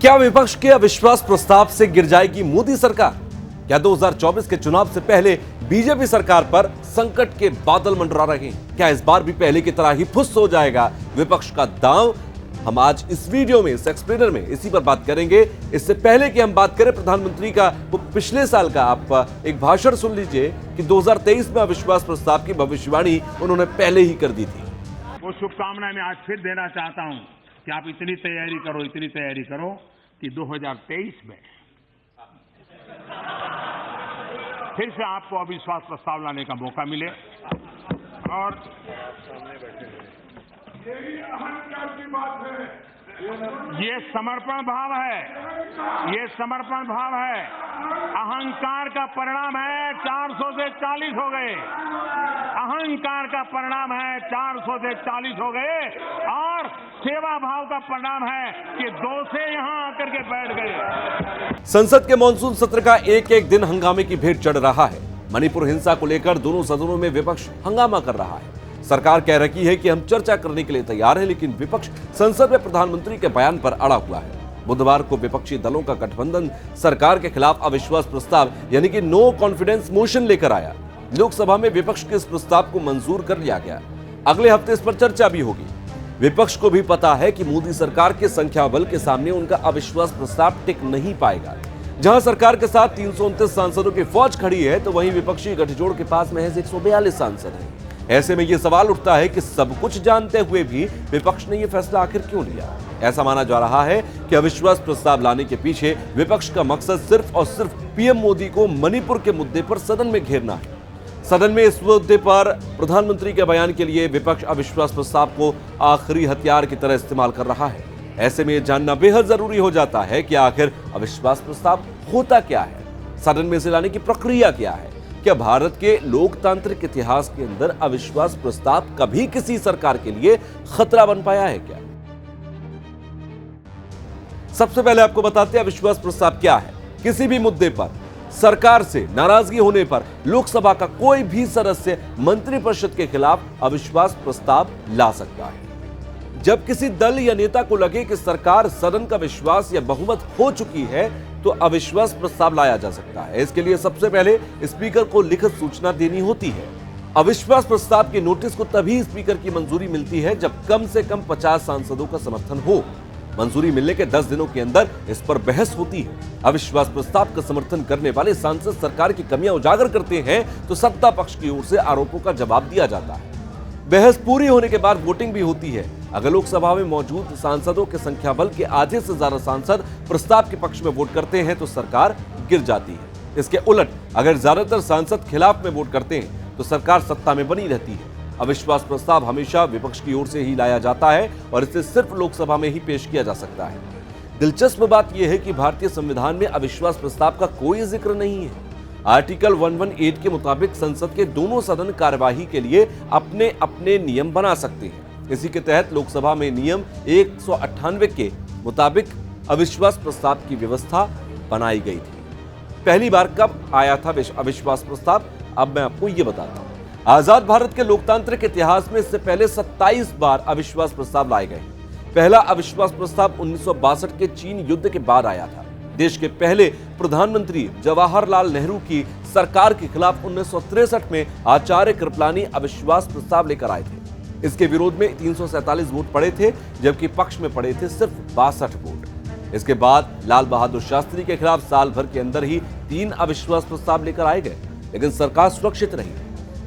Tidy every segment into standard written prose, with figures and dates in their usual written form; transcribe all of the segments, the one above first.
क्या विपक्ष के अविश्वास प्रस्ताव से गिर जाएगी मोदी सरकार? क्या 2024 के चुनाव से पहले बीजेपी सरकार पर संकट के बादल मंडरा रहे हैं? क्या इस बार भी पहले की तरह ही फुस हो जाएगा विपक्ष का दांव? हम आज इस वीडियो में, इस एक्सप्लेनर में इसी पर बात करेंगे। इससे पहले कि हम बात करें प्रधानमंत्री का वो पिछले साल का आप एक भाषण सुन लीजिए कि 2023 में अविश्वास प्रस्ताव की भविष्यवाणी उन्होंने पहले ही कर दी थी। वो शुभकामनाएं मैं आज फिर देना चाहता हूं कि आप इतनी तैयारी करो कि 2023 में फिर से आपको अविश्वास प्रस्ताव लाने का मौका मिले। और यही अहंकार की बात है, ये समर्पण भाव है, ये समर्पण भाव है। अहंकार का परिणाम है 400 से 40 हो गए। अहंकार का परिणाम है 400 से 40 हो गए और सेवा भाव का परिणाम है कि 2 से यहां आकर के बैठ गए। संसद के मॉनसून सत्र का एक एक दिन हंगामे की भेंट चढ़ रहा है। मणिपुर हिंसा को लेकर दोनों सदनों में विपक्ष हंगामा कर रहा है। सरकार कह रही है कि हम चर्चा करने के लिए तैयार हैं, लेकिन विपक्ष संसद में प्रधानमंत्री के बयान पर अड़ा हुआ है। बुधवार को विपक्षी दलों का गठबंधन सरकार के खिलाफ अविश्वास प्रस्ताव यानी कि नो कॉन्फिडेंस मोशन लेकर आया। लोकसभा में विपक्ष के इस प्रस्ताव को मंजूर कर लिया गया। अगले हफ्ते इस पर चर्चा भी होगी। विपक्ष को भी पता है कि मोदी सरकार के संख्या बल के सामने उनका अविश्वास प्रस्ताव टिक नहीं पाएगा। जहां सरकार के साथ 329 सांसदों की फौज खड़ी है, तो वहीं विपक्षी गठजोड़ के पास महज 142 सांसद हैं। ऐसे में यह सवाल उठता है कि सब कुछ जानते हुए भी विपक्ष ने यह फैसला आखिर क्यों लिया? ऐसा माना जा रहा है कि अविश्वास प्रस्ताव लाने के पीछे विपक्ष का मकसद सिर्फ और सिर्फ पीएम मोदी को मणिपुर के मुद्दे पर सदन में घेरना है। सदन में इस मुद्दे पर प्रधानमंत्री के बयान के लिए विपक्ष अविश्वास प्रस्ताव को आखिरी हथियार की तरह इस्तेमाल कर रहा है। ऐसे में यह जानना बेहद जरूरी हो जाता है कि आखिर अविश्वास प्रस्ताव होता क्या है, सदन में इसे लाने की प्रक्रिया क्या है। क्या भारत के लोकतांत्रिक इतिहास के अंदर अविश्वास प्रस्ताव कभी किसी सरकार के लिए खतरा बन पाया है क्या? सबसे पहले आपको बताते हैं अविश्वास प्रस्ताव क्या है। किसी भी मुद्दे पर सरकार से नाराजगी होने पर लोकसभा का कोई भी सदस्य मंत्रिपरिषद के खिलाफ अविश्वास प्रस्ताव ला सकता है। जब किसी दल या नेता को लगे कि सरकार सदन का विश्वास या बहुमत हो चुकी है, तो अविश्वास प्रस्ताव लाया जा सकता है। इसके लिए सबसे पहले स्पीकर को लिखित सूचना देनी होती है। अविश्वास प्रस्ताव के नोटिस को तभी स्पीकर की मंजूरी मिलती है जब कम से कम 50 सांसदों का समर्थन हो। मंजूरी मिलने के 10 दिनों के अंदर इस पर बहस होती है। अविश्वास प्रस्ताव का समर्थन करने वाले सांसद सरकार की कमियां उजागर करते हैं, तो सत्ता पक्ष की ओर से आरोपों का जवाब दिया जाता है। बहस पूरी होने के बाद वोटिंग भी होती है। अगर लोकसभा में मौजूद सांसदों के संख्या बल के आधे से ज्यादा सांसद प्रस्ताव के पक्ष में वोट करते हैं, तो सरकार गिर जाती है। इसके उलट अगर ज्यादातर सांसद खिलाफ में वोट करते हैं, तो सरकार सत्ता में बनी रहती है। अविश्वास प्रस्ताव हमेशा विपक्ष की ओर से ही लाया जाता है और इसे सिर्फ लोकसभा में ही पेश किया जा सकता है। दिलचस्प बात यह है कि भारतीय संविधान में अविश्वास प्रस्ताव का कोई जिक्र नहीं है। आर्टिकल 118 के मुताबिक संसद के दोनों सदन कार्यवाही के लिए अपने अपने नियम बना सकते हैं। इसी के तहत लोकसभा में नियम 198 के मुताबिक अविश्वास प्रस्ताव की व्यवस्था बनाई गई थी। पहली बार कब आया था अविश्वास प्रस्ताव, अब मैं आपको ये बताता हूं। आजाद भारत के लोकतांत्रिक इतिहास में इससे पहले 27 बार अविश्वास प्रस्ताव लाए गए। पहला अविश्वास प्रस्ताव 1962 के चीन युद्ध के बाद आया था। देश के पहले प्रधानमंत्री जवाहरलाल नेहरू की सरकार के खिलाफ 1963 में आचार्य कृपलानी अविश्वास प्रस्ताव लेकर आए थे। इसके विरोध में 347 वोट पड़े थे, जबकि पक्ष में पड़े थे सिर्फ 62 वोट। इसके बाद लाल बहादुर शास्त्री के खिलाफ साल भर के अंदर ही 3 अविश्वास प्रस्ताव लेकर आए गए, लेकिन सरकार सुरक्षित रही।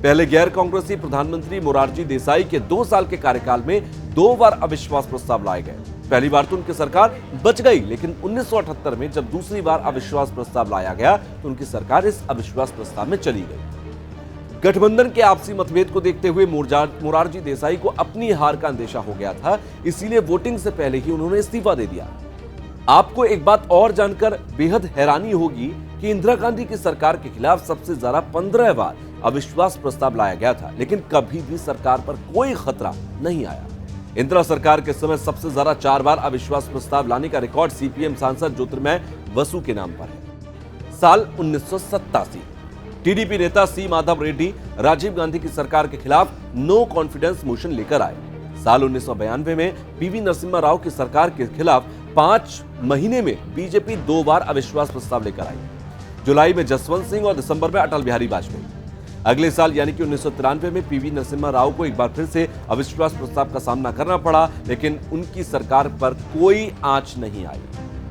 पहले गैर कांग्रेसी प्रधानमंत्री मोरारजी देसाई के 2 साल के कार्यकाल में 2 बार अविश्वास प्रस्ताव लाए गए। पहली बार तो उनकी सरकार बच गई, लेकिन 1978 में जब दूसरी बार अविश्वास प्रस्ताव लाया गया, तो उनकी सरकार इस अविश्वास प्रस्ताव में चली गई। गठबंधन के आपसी मतभेद को देखते हुए मोरारजी देसाई को अपनी हार का अंदेशा हो गया था, इसीलिए वोटिंग से पहले ही उन्होंने इस्तीफा दे दिया। आपको एक बात और जानकर बेहद हैरानी होगी कि इंदिरा गांधी की सरकार के खिलाफ सबसे ज्यादा 15 बार अविश्वास प्रस्ताव लाया गया था, लेकिन कभी भी सरकार पर कोई खतरा नहीं आया। इंदिरा सरकार के समय सबसे ज्यादा 4 बार अविश्वास प्रस्ताव लाने का रिकॉर्ड सीपीएम सांसद ज्योतिर्मय बसु के नाम पर है। साल 1987 टीडीपी नेता सी माधव रेड्डी राजीव गांधी की सरकार के खिलाफ नो कॉन्फिडेंस मोशन लेकर आए। साल 1992 में पीवी नरसिम्हा राव की सरकार के खिलाफ 5 महीने में बीजेपी 2 बार अविश्वास प्रस्ताव लेकर आई। जुलाई में जसवंत सिंह और दिसंबर में अटल बिहारी वाजपेयी। अगले साल यानी कि 1993 में पीवी नरसिम्हा राव को एक बार फिर से अविश्वास प्रस्ताव का सामना करना पड़ा, लेकिन उनकी सरकार पर कोई आंच नहीं आई।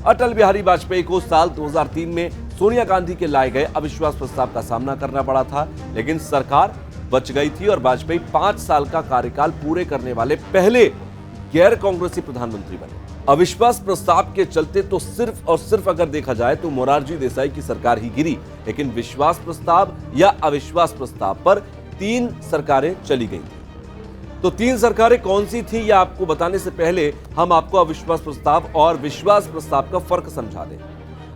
अटल बिहारी वाजपेयी को साल 2003 में सोनिया गांधी के लाए गए अविश्वास प्रस्ताव का सामना करना पड़ा था, लेकिन सरकार बच गई थी और वाजपेयी 5 साल का कार्यकाल पूरे करने वाले पहले गैर कांग्रेसी प्रधानमंत्री बने। अविश्वास प्रस्ताव के चलते तो सिर्फ और सिर्फ अगर देखा जाए तो मोरारजी देसाई की सरकार ही गिरी, लेकिन विश्वास प्रस्ताव या अविश्वास प्रस्ताव पर 3 सरकारें चली गई थी। तो 3 सरकारें कौन सी थी यह आपको बताने से पहले हम आपको अविश्वास प्रस्ताव और विश्वास प्रस्ताव का फर्क समझा दें।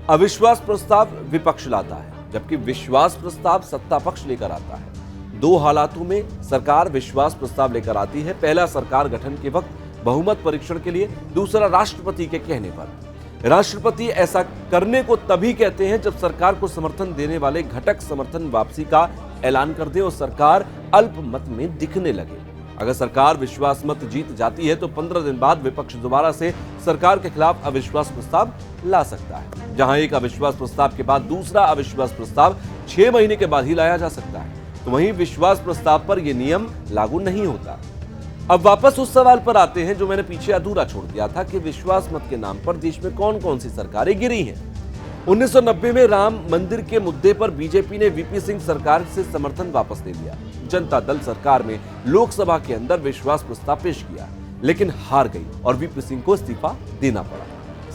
अविश्वास प्रस्ताव विपक्ष लाता है, जबकि विश्वास प्रस्ताव सत्ता पक्ष लेकर आता है। 2 हालातों में सरकार विश्वास प्रस्ताव लेकर आती है। पहला, सरकार गठन के वक्त बहुमत परीक्षण के लिए, दूसरा राष्ट्रपति के कहने पर। राष्ट्रपति ऐसा करने को तभी कहते हैं जब सरकार को समर्थन देने वाले घटक समर्थन वापसी का ऐलान कर दे और सरकार अल्पमत में दिखने लगे। अगर सरकार विश्वास मत जीत जाती है तो 15 दिन बाद विपक्ष दोबारा से सरकार के खिलाफ अविश्वास प्रस्ताव ला सकता है। जहां एक अविश्वास प्रस्ताव के बाद दूसरा अविश्वास प्रस्ताव 6 महीने के बाद ही लाया जा सकता है, तो वहीं विश्वास प्रस्ताव पर यह नियम लागू नहीं होता। अब वापस उस सवाल पर आते हैं जो मैंने पीछे अधूरा छोड़ दिया था कि विश्वास मत के नाम पर देश में कौन कौन सी सरकारें गिरी हैं। 1990 में राम मंदिर के मुद्दे पर बीजेपी ने वीपी सिंह सरकार से समर्थन वापस ले लिया। जनता दल सरकार में लोकसभा के अंदर विश्वास प्रस्ताव पेश किया, लेकिन हार गई और वीपी सिंह को इस्तीफा देना पड़ा।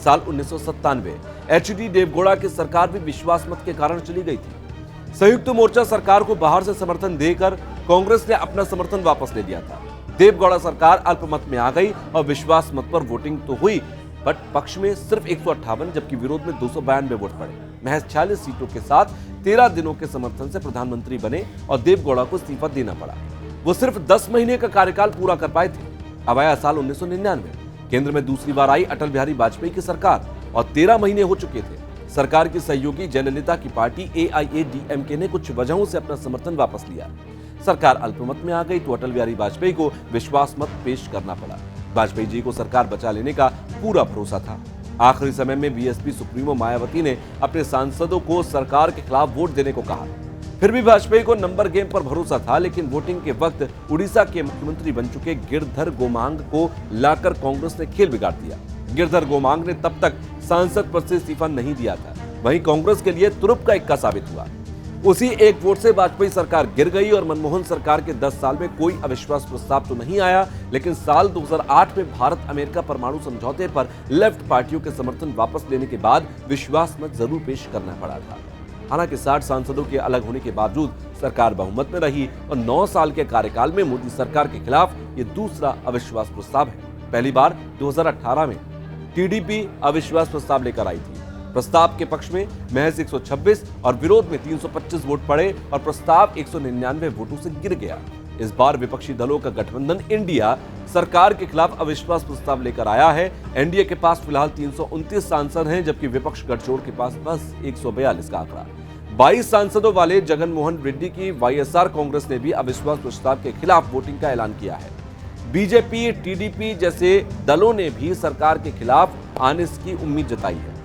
साल 1997 एचडी देवगौड़ा की सरकार भी विश्वास मत के कारण चली गई थी। संयुक्त मोर्चा सरकार को बाहर से समर्थन देकर कांग्रेस ने अपना समर्थन वापस ले लिया था। देवगौड़ा सरकार अल्पमत में आ गई और विश्वास मत पर वोटिंग तो हुई, बट पक्ष में सिर्फ 158 जबकि विरोध में 292 वोट पड़े। महज 46 सीटों के साथ 13 दिनों के समर्थन से प्रधानमंत्री बने और देवगौड़ा को इस्तीफा देना पड़ा। वो सिर्फ 10 महीने का कार्यकाल पूरा कर पाए थे। अब आया साल 1999, केंद्र में दूसरी बार आई अटल बिहारी वाजपेयी की सरकार और 13 महीने हो चुके थे। सरकार की सहयोगी जयललिता की पार्टी AIADMK ने कुछ वजहों से अपना समर्थन वापस लिया। सरकार अल्पमत में आ गई तो अटल बिहारी वाजपेयी को विश्वास मत पेश करना पड़ा। वाजपेयी जी को सरकार बचा लेने का पूरा भरोसा था। आखिरी समय में बीएसपी सुप्रीमो मायावती ने अपने सांसदों को सरकार के खिलाफ वोट देने को कहा। फिर भी वाजपेयी को नंबर गेम पर भरोसा था, लेकिन वोटिंग के वक्त उड़ीसा के मुख्यमंत्री बन चुके गिरधर गोमांग को लाकर कांग्रेस ने खेल बिगाड़ दिया। गिरधर गोमांग ने तब तक सांसद पद से इस्तीफा नहीं दिया था। वहीं कांग्रेस के लिए तुरुप का इक्का साबित हुआ। उसी एक वोट से वाजपेयी सरकार गिर गई और मनमोहन सरकार के 10 साल में कोई अविश्वास प्रस्ताव तो नहीं आया, लेकिन साल 2008 में भारत अमेरिका परमाणु समझौते पर लेफ्ट पार्टियों के समर्थन वापस लेने के बाद विश्वास मत जरूर पेश करना पड़ा था। हालांकि 60 सांसदों के अलग होने के बावजूद सरकार बहुमत में रही और 9 साल के कार्यकाल में मोदी सरकार के खिलाफ ये दूसरा अविश्वास प्रस्ताव है। पहली बार 2018 में टीडीपी अविश्वास प्रस्ताव लेकर आई थी। प्रस्ताव के पक्ष में महज 126 और विरोध में 325 वोट पड़े और प्रस्ताव 199 वोटों से गिर गया। इस बार विपक्षी दलों का गठबंधन इंडिया सरकार के खिलाफ अविश्वास प्रस्ताव लेकर आया है। एनडीए के पास फिलहाल 329 सांसद हैं, जबकि विपक्ष गठजोड़ के पास बस 142 का आंकड़ा। 22 सांसदों वाले जगन मोहन रेड्डी की वाईएसआर कांग्रेस ने भी अविश्वास प्रस्ताव के खिलाफ वोटिंग का ऐलान किया है। बीजेपी, टीडीपी जैसे दलों ने भी सरकार के खिलाफ आने की उम्मीद जताई है।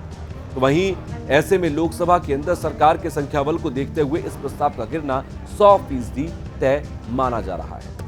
तो वहीं ऐसे में लोकसभा के अंदर सरकार के संख्याबल को देखते हुए इस प्रस्ताव का गिरना 100% तय माना जा रहा है।